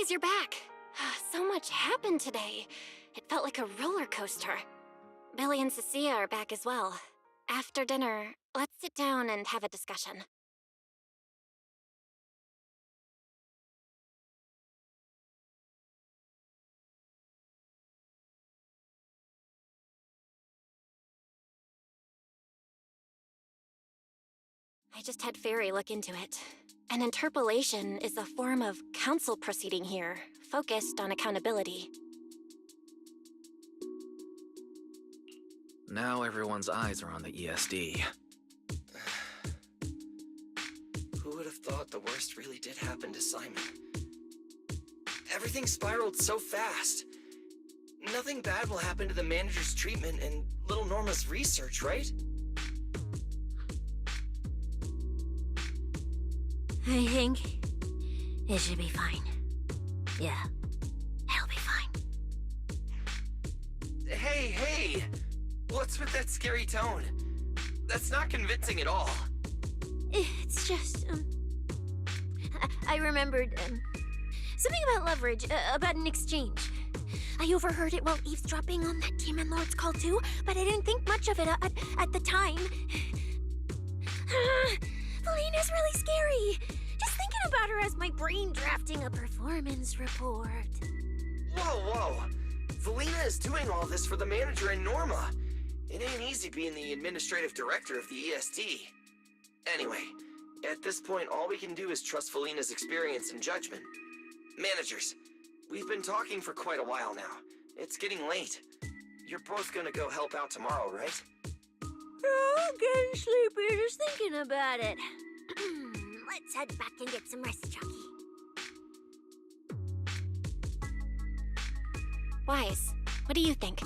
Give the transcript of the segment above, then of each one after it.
Wise, you're back. So much happened today. It felt like a roller coaster. Billy and Cecilia are back as well. After dinner, let's sit down and have a discussion. I just had Fairy look into it. An interpolation is a form of council proceeding here, focused on accountability. Now everyone's eyes are on the ESD. Who would have thought the worst really did happen to Simon? Everything spiraled so fast. Nothing bad will happen to the manager's treatment and little Norma's research, right? I think it should be fine. Yeah, it'll be fine. Hey! What's with that scary tone? That's not convincing at all. It's just, I remembered, something about leverage, about an exchange. I overheard it while eavesdropping on that Demon Lord's call too, but I didn't think much of it at the time. Valina's really scary. Just thinking about her as my brain drafting a performance report. Whoa! Valina is doing all this for the manager and Norma. It ain't easy being the administrative director of the ESD. Anyway, at this point, all we can do is trust Valina's experience and judgment. Managers, we've been talking for quite a while now. It's getting late. You're both gonna go help out tomorrow, right? I'm getting sleepy just thinking about it. Let's head back and get some rest, Chucky. Wise, what do you think?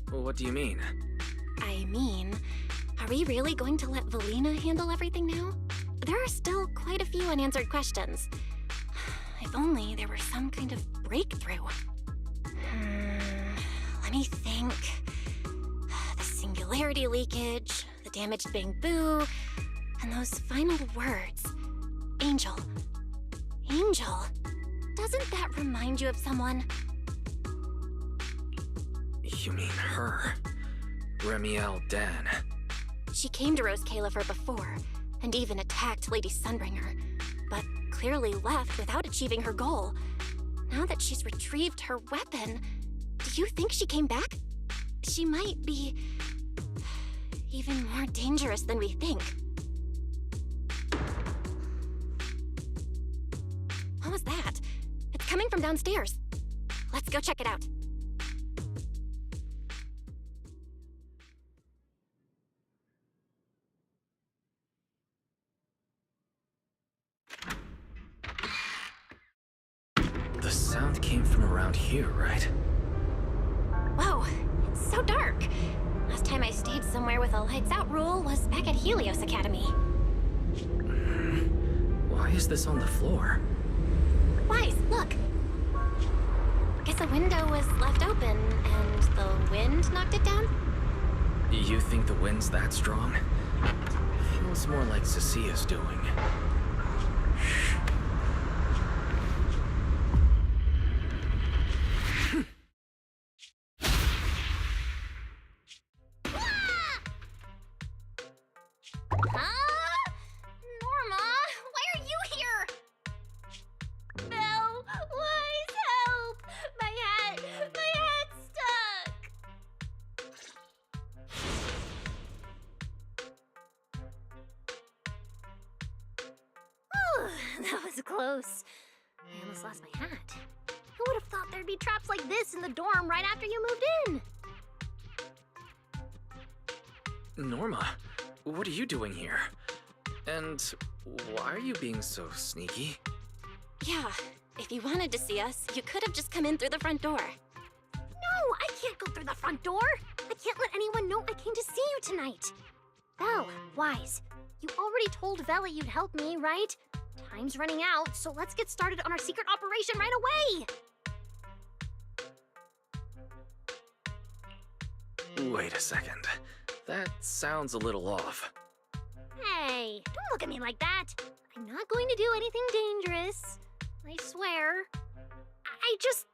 What do you mean? I mean, are we really going to let Valina handle everything now? There are still quite a few unanswered questions. If only there were some kind of breakthrough. Let me think. The singularity leakage, the damaged bamboo, and those final words. Angel. Angel. Doesn't that remind you of someone? You mean her? Remiel Dan. She came to Rose Califer before, and even attacked Lady Sunbringer, but clearly left without achieving her goal. Now that she's retrieved her weapon, do you think she came back? She might be even more dangerous than we think. What was that? It's coming from downstairs. Let's go check it out. The sound came from around here, right? Whoa, it's so dark. Last time I stayed somewhere with a lights out rule was back at Helios Academy. Why is this on the floor? Wise, look. Guess a window was left open and the wind knocked it down? You think the wind's that strong? Feels more like Cecilia's doing. Norma, why are you here? Belle, Wise, help! My hat's stuck! Oh, that was close. I almost lost my hat. Who would have thought there'd be traps like this in the dorm right after you moved in? Norma, what are you doing here? And why are you being so sneaky? Yeah, if you wanted to see us, you could have just come in through the front door. No, I can't go through the front door. I can't let anyone know I came to see you tonight. Belle, Wise, you already told Vela you'd help me, right? Time's running out, so let's get started on our secret operation right away. Wait a second. That sounds a little off. Hey, don't look at me like that. I'm not going to do anything dangerous. I swear. I just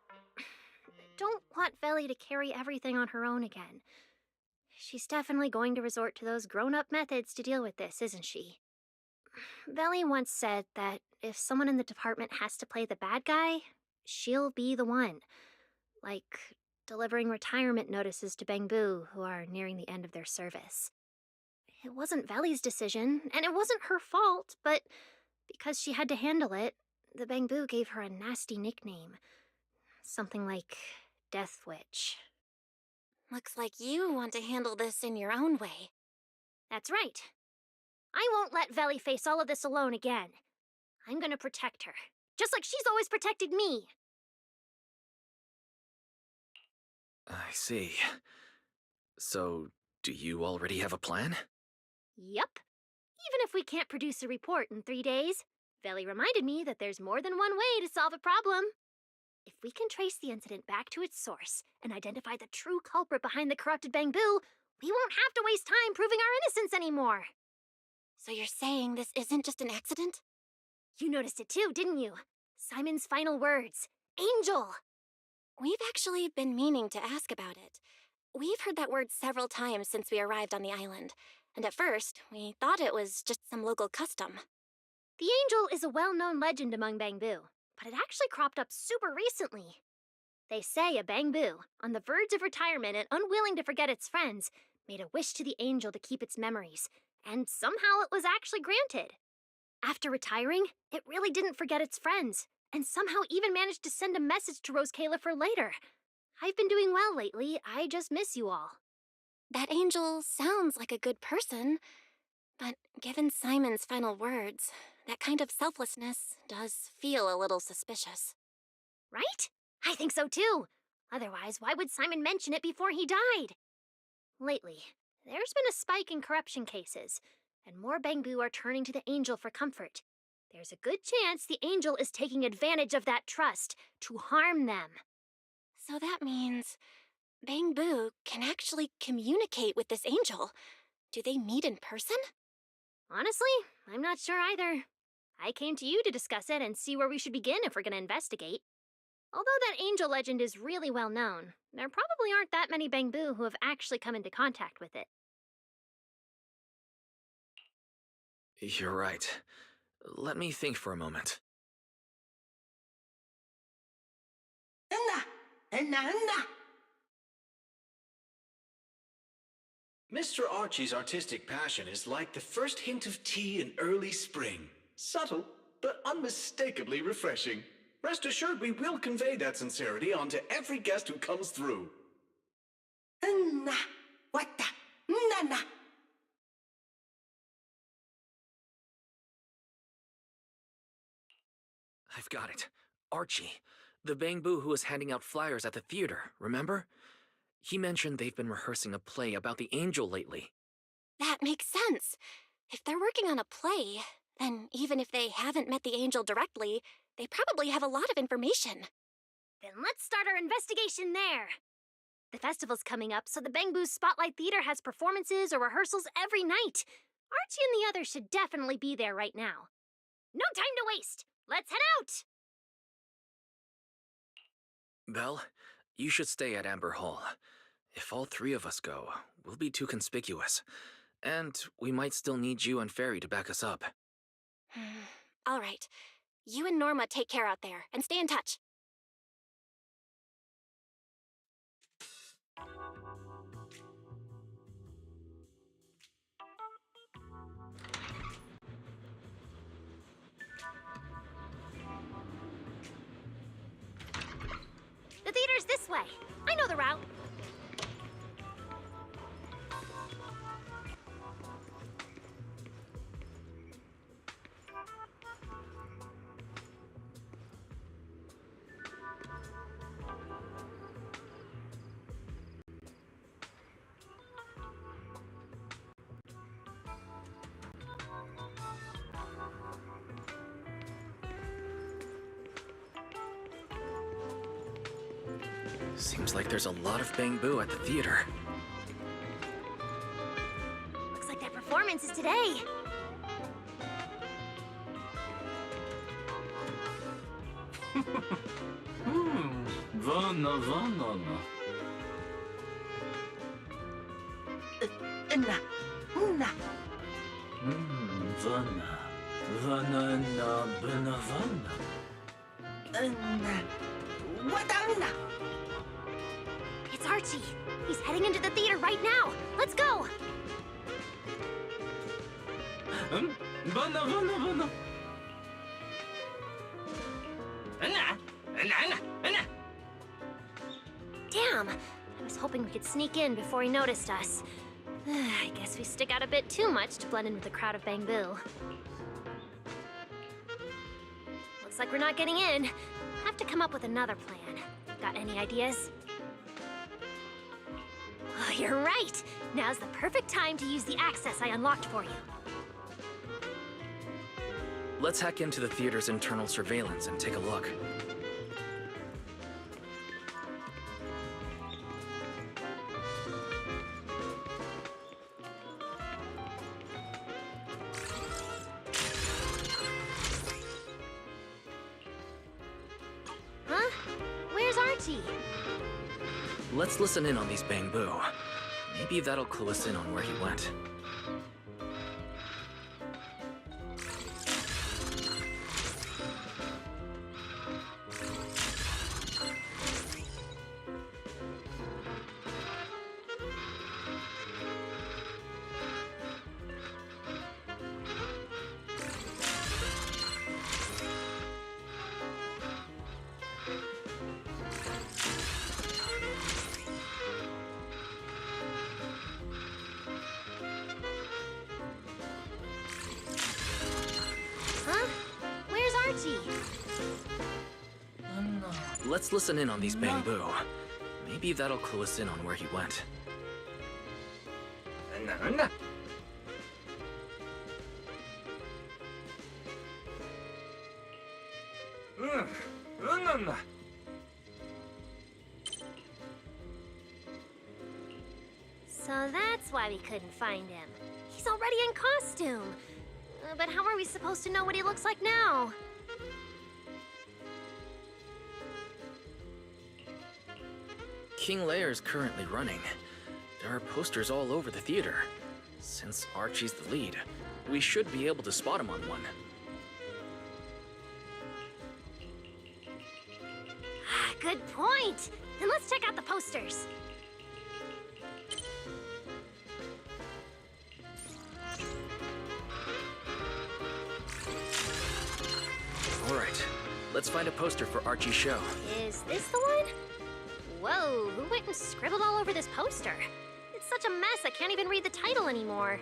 don't want Velly to carry everything on her own again. She's definitely going to resort to those grown-up methods to deal with this, isn't she? Velly once said that if someone in the department has to play the bad guy, she'll be the one. Like delivering retirement notices to Bangbu who are nearing the end of their service. It wasn't Velly's decision, and it wasn't her fault, but because she had to handle it, the Bangbu gave her a nasty nickname. Something like Death Witch. Looks like you want to handle this in your own way. That's right. I won't let Velly face all of this alone again. I'm gonna protect her, just like she's always protected me. I see. So, do you already have a plan? Yup. Even if we can't produce a report in 3 days, Velly reminded me that there's more than one way to solve a problem. If we can trace the incident back to its source and identify the true culprit behind the corrupted Bangbu, we won't have to waste time proving our innocence anymore. So you're saying this isn't just an accident? You noticed it too, didn't you? Simon's final words. Angel! We've actually been meaning to ask about it. We've heard that word several times since we arrived on the island, and at first, we thought it was just some local custom. The angel is a well-known legend among Bangbu, but it actually cropped up super recently. They say a Bangbu, on the verge of retirement and unwilling to forget its friends, made a wish to the angel to keep its memories, and somehow it was actually granted. After retiring, it really didn't forget its friends, and somehow even managed to send a message to Rose Kayla for later. I've been doing well lately, I just miss you all. That angel sounds like a good person, but given Simon's final words, that kind of selflessness does feel a little suspicious. Right? I think so too. Otherwise, why would Simon mention it before he died? Lately, there's been a spike in corruption cases, and more Bangbu are turning to the angel for comfort. There's a good chance the angel is taking advantage of that trust to harm them. So that means Bangbu can actually communicate with this angel. Do they meet in person? Honestly, I'm not sure either. I came to you to discuss it and see where we should begin if we're going to investigate. Although that angel legend is really well known, there probably aren't that many Bangbu who have actually come into contact with it. You're right. Let me think for a moment. Mr. Archie's artistic passion is like the first hint of tea in early spring. Subtle, but unmistakably refreshing. Rest assured we will convey that sincerity onto every guest who comes through. I've got it. Archie, the Bangbu who was handing out flyers at the theater, remember? He mentioned they've been rehearsing a play about the angel lately. That makes sense. If they're working on a play, then even if they haven't met the angel directly, they probably have a lot of information. Then let's start our investigation there. The festival's coming up, so the Bangbu's Spotlight Theater has performances or rehearsals every night. Archie and the others should definitely be there right now. No time to waste! Let's head out! Belle, you should stay at Amber Hall. If all three of us go, we'll be too conspicuous. And we might still need you and Fairy to back us up. All right. You and Norma take care out there, and stay in touch. The theater's this way. I know the route. Seems like there's a lot of Bangbu at the theater. Looks like that performance is today. Vana, vana. Na. Vana. Vana na benavana. Wadana. It's Archie. He's heading into the theater right now. Let's go. Vana, vana, vana. Damn. I was hoping we could sneak in before he noticed us. I guess we stick out a bit too much to blend in with the crowd of Bangbu. Looks like we're not getting in. Have to come up with another plan. Got any ideas? Oh, you're right. Now's the perfect time to use the access I unlocked for you. Let's hack into the theater's internal surveillance and take a look. Huh? Where's Archie? Let's listen in on these Bangbu. Maybe that'll clue us in on where he went. Huh? Where's Archie? Let's listen in on these Bangbu. Maybe that'll clue us in on where he went. So that's why we couldn't find him. He's already in costume. But how are we supposed to know what he looks like now? King Lear's currently running. There are posters all over the theater. Since Archie's the lead, we should be able to spot him on one. Good point. Then let's check out the posters. All right, let's find a poster for Archie's show. Is this the one? Whoa, who went and scribbled all over this poster? It's such a mess, I can't even read the title anymore.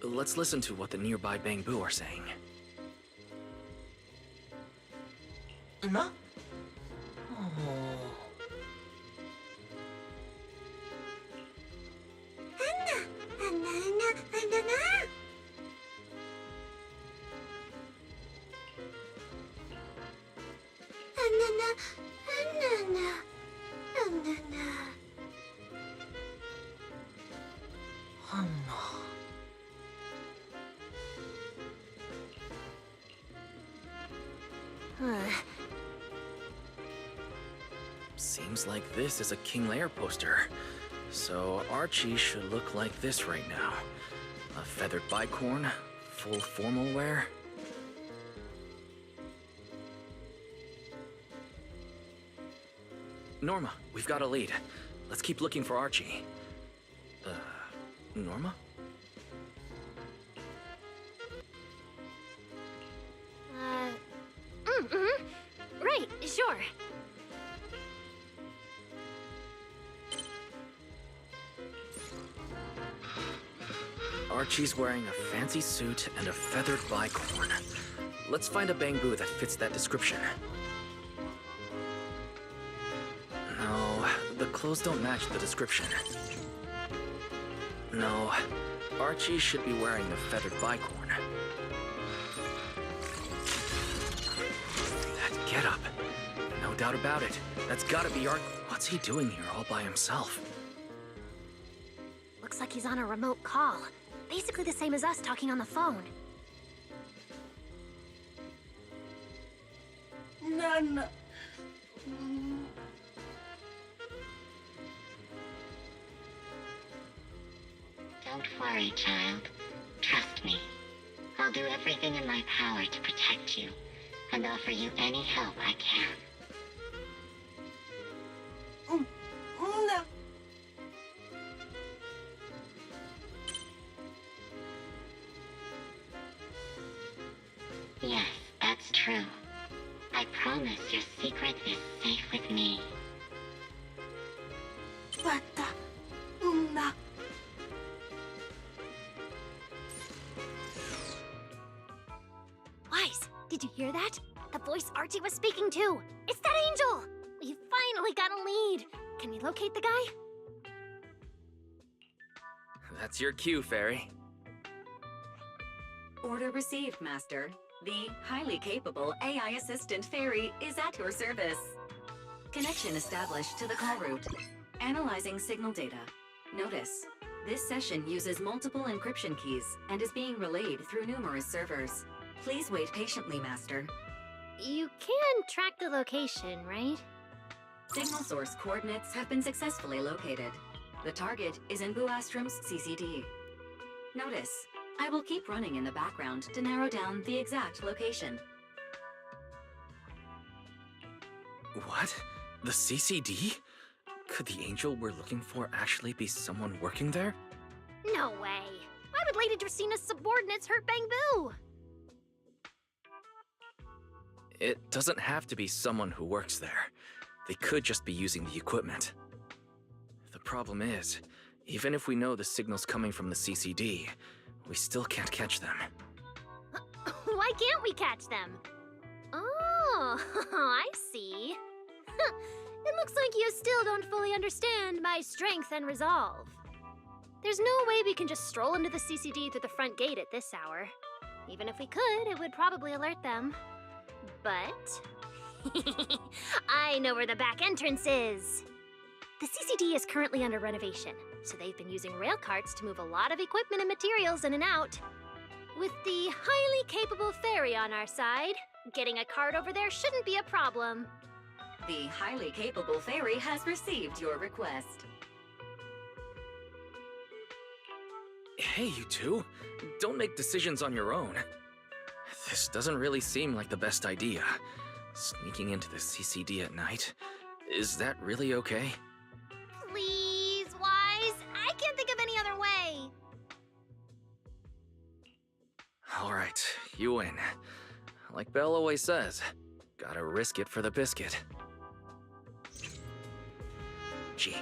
Let's listen to what the nearby Bangbu are saying. Na? Seems like this is a King Lear poster. So Archie should look like this right now. A feathered bicorn, full formal wear. Norma, we've got a lead. Let's keep looking for Archie. Norma? Right, sure. Archie's wearing a fancy suit and a feathered bicorn. Let's find a Bangbu that fits that description. No, the clothes don't match the description. No, Archie should be wearing a feathered bicorn. That getup. No doubt about it. That's gotta be Archie. What's he doing here all by himself? Looks like he's on a remote call. Basically the same as us talking on the phone. One. Don't worry, child. Trust me. I'll do everything in my power to protect you, and offer you any help I can. No. Yes, that's true. I promise your secret is safe with me. Bata. Una. Wise, did you hear that? The voice Archie was speaking to. It's that angel! We finally got a lead. Can we locate the guy? That's your cue, Fairy. Order received, Master. The highly capable AI assistant Fairy is at your service. Connection established to the call route. Analyzing signal data. Notice, this session uses multiple encryption keys and is being relayed through numerous servers. Please wait patiently, Master. You can track the location, right? Signal source coordinates have been successfully located. The target is in Buastrom's CCD. Notice, I will keep running in the background to narrow down the exact location. What? The CCD? Could the angel we're looking for actually be someone working there? No way. Why would Lady Dracina's subordinates hurt Bangbu? It doesn't have to be someone who works there. They could just be using the equipment. The problem is, even if we know the signal's coming from the CCD, we still can't catch them. Why can't we catch them? Oh, I see. It looks like you still don't fully understand my strength and resolve. There's no way we can just stroll into the CCD through the front gate at this hour. Even if we could, it would probably alert them. But I know where the back entrance is. The CCD is currently under renovation, so they've been using rail carts to move a lot of equipment and materials in and out. With the highly capable Fairy on our side, getting a cart over there shouldn't be a problem. The highly capable Fairy has received your request. Hey, you two. Don't make decisions on your own. This doesn't really seem like the best idea. Sneaking into the CCD at night. Is that really okay? Please, Wise. I can't think of any other way. Alright, you win. Like Belle always says, gotta risk it for the biscuit. Gee,